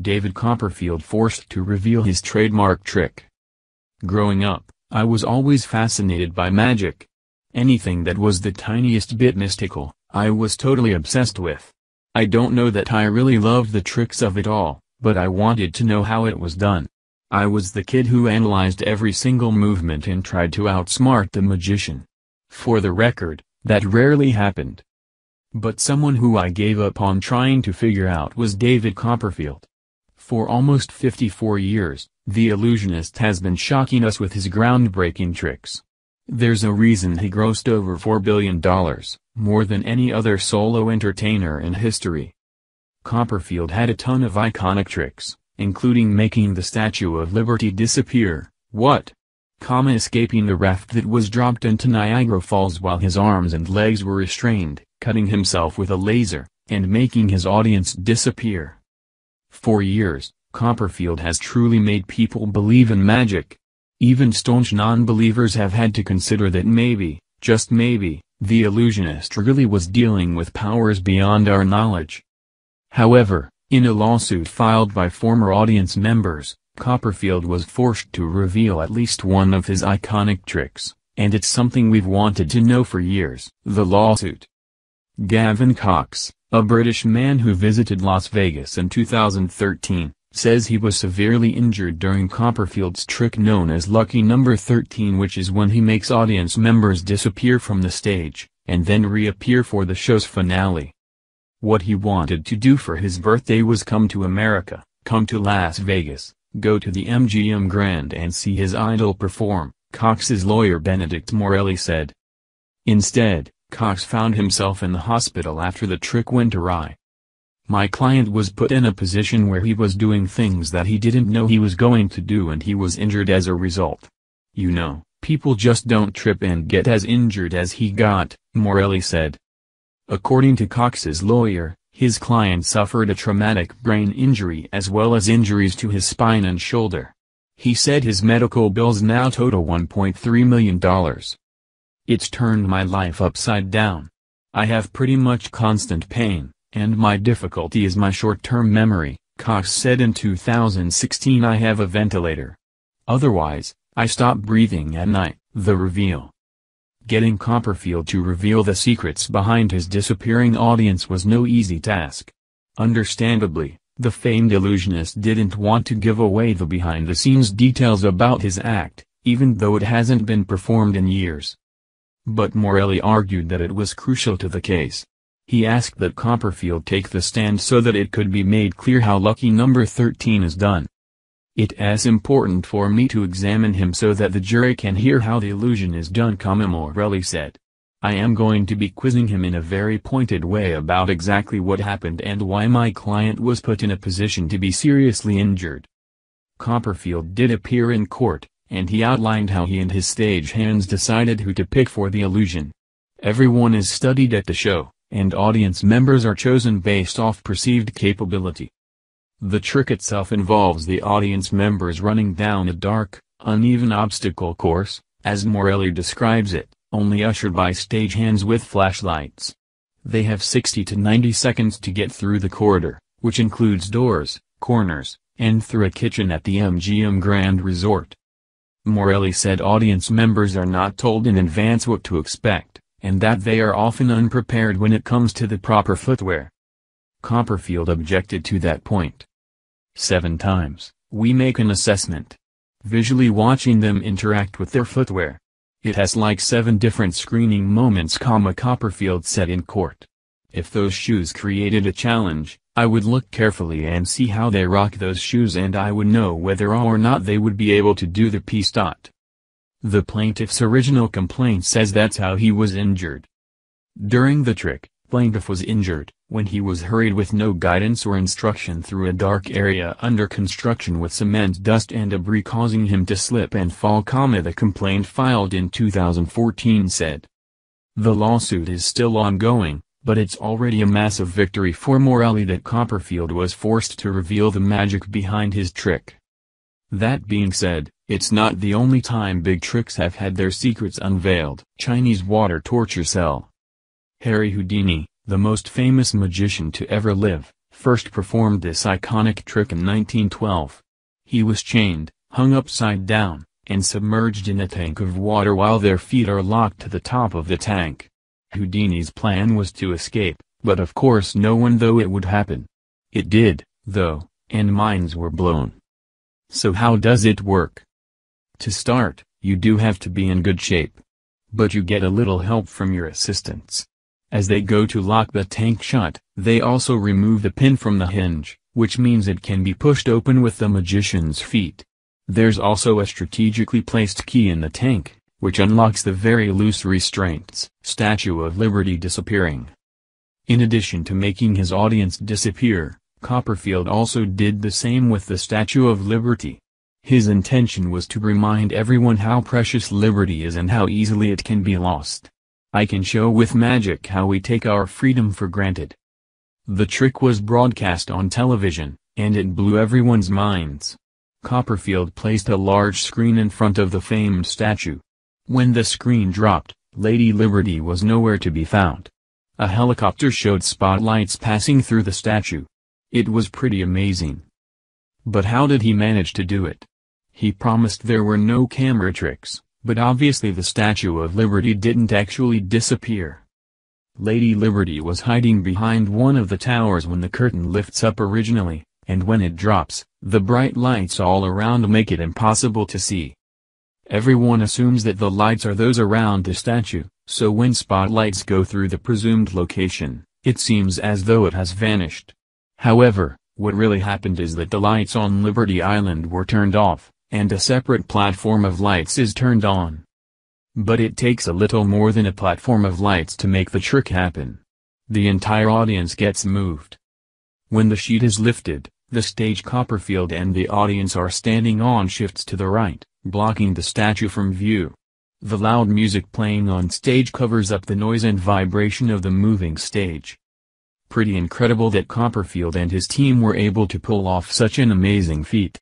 David Copperfield forced to reveal his trademark trick. Growing up, I was always fascinated by magic. Anything that was the tiniest bit mystical, I was totally obsessed with. I don't know that I really loved the tricks of it all, but I wanted to know how it was done. I was the kid who analyzed every single movement and tried to outsmart the magician. For the record, that rarely happened. But someone who I gave up on trying to figure out was David Copperfield. For almost 54 years, the illusionist has been shocking us with his groundbreaking tricks. There's a reason he grossed over $4 billion, more than any other solo entertainer in history. Copperfield had a ton of iconic tricks, including making the Statue of Liberty disappear, escaping the raft that was dropped into Niagara Falls while his arms and legs were restrained, cutting himself with a laser, and making his audience disappear. For years, Copperfield has truly made people believe in magic. Even staunch non-believers have had to consider that maybe, just maybe, the illusionist really was dealing with powers beyond our knowledge. However, in a lawsuit filed by former audience members, Copperfield was forced to reveal at least one of his iconic tricks, and it's something we've wanted to know for years. The lawsuit. Gavin Cox, a British man who visited Las Vegas in 2013, says he was severely injured during Copperfield's trick known as Lucky Number 13, which is when he makes audience members disappear from the stage, and then reappear for the show's finale. What he wanted to do for his birthday was come to America, come to Las Vegas, go to the MGM Grand and see his idol perform, Cox's lawyer Benedict Morelli said. Instead, Cox found himself in the hospital after the trick went awry. My client was put in a position where he was doing things that he didn't know he was going to do and he was injured as a result. You know, people just don't trip and get as injured as he got, Morelli said. According to Cox's lawyer, his client suffered a traumatic brain injury as well as injuries to his spine and shoulder. He said his medical bills now total $1.3 million. It's turned my life upside down. I have pretty much constant pain, and my difficulty is my short-term memory, Cox said in 2016. I have a ventilator. Otherwise, I stop breathing at night. The reveal. Getting Copperfield to reveal the secrets behind his disappearing audience was no easy task. Understandably, the famed illusionist didn't want to give away the behind-the-scenes details about his act, even though it hasn't been performed in years. But Morelli argued that it was crucial to the case. He asked that Copperfield take the stand so that it could be made clear how Lucky Number 13 is done. It's important for me to examine him so that the jury can hear how the illusion is done, Morelli said. I am going to be quizzing him in a very pointed way about exactly what happened and why my client was put in a position to be seriously injured. Copperfield did appear in court, and he outlined how he and his stagehands decided who to pick for the illusion. Everyone is studied at the show, and audience members are chosen based off perceived capability. The trick itself involves the audience members running down a dark, uneven obstacle course, as Morelli describes it, only ushered by stagehands with flashlights. They have 60 to 90 seconds to get through the corridor, which includes doors, corners, and through a kitchen at the MGM Grand Resort. Morelli said audience members are not told in advance what to expect, and that they are often unprepared when it comes to the proper footwear. Copperfield objected to that point. 7 times, we make an assessment. Visually watching them interact with their footwear. It has like 7 different screening moments, Copperfield said in court. If those shoes created a challenge, I would look carefully and see how they rock those shoes and I would know whether or not they would be able to do the piece. The plaintiff's original complaint says that's how he was injured. During the trick, plaintiff was injured when he was hurried with no guidance or instruction through a dark area under construction with cement dust and debris causing him to slip and fall, the complaint filed in 2014 said. The lawsuit is still ongoing, but it's already a massive victory for Morelli that Copperfield was forced to reveal the magic behind his trick. That being said, it's not the only time big tricks have had their secrets unveiled. Chinese water torture cell. Harry Houdini, the most famous magician to ever live, first performed this iconic trick in 1912. He was chained, hung upside down, and submerged in a tank of water while their feet are locked to the top of the tank. Houdini's plan was to escape, but of course no one thought it would happen. It did, though, and minds were blown. So how does it work? To start, you do have to be in good shape. But you get a little help from your assistants. As they go to lock the tank shut, they also remove the pin from the hinge, which means it can be pushed open with the magician's feet. There's also a strategically placed key in the tank, which unlocks the very loose restraints. Statue of Liberty disappearing. In addition to making his audience disappear, Copperfield also did the same with the Statue of Liberty. His intention was to remind everyone how precious liberty is and how easily it can be lost. I can show with magic how we take our freedom for granted. The trick was broadcast on television, and it blew everyone's minds. Copperfield placed a large screen in front of the famed statue. When the screen dropped, Lady Liberty was nowhere to be found. A helicopter showed spotlights passing through the statue. It was pretty amazing. But how did he manage to do it? He promised there were no camera tricks, but obviously the Statue of Liberty didn't actually disappear. Lady Liberty was hiding behind one of the towers when the curtain lifts up originally, and when it drops, the bright lights all around make it impossible to see. Everyone assumes that the lights are those around the statue, so when spotlights go through the presumed location, it seems as though it has vanished. However, what really happened is that the lights on Liberty Island were turned off, and a separate platform of lights is turned on. But it takes a little more than a platform of lights to make the trick happen. The entire audience gets moved. When the sheet is lifted, the stage Copperfield and the audience are standing on shifts to the right, blocking the statue from view. The loud music playing on stage covers up the noise and vibration of the moving stage. Pretty incredible that Copperfield and his team were able to pull off such an amazing feat.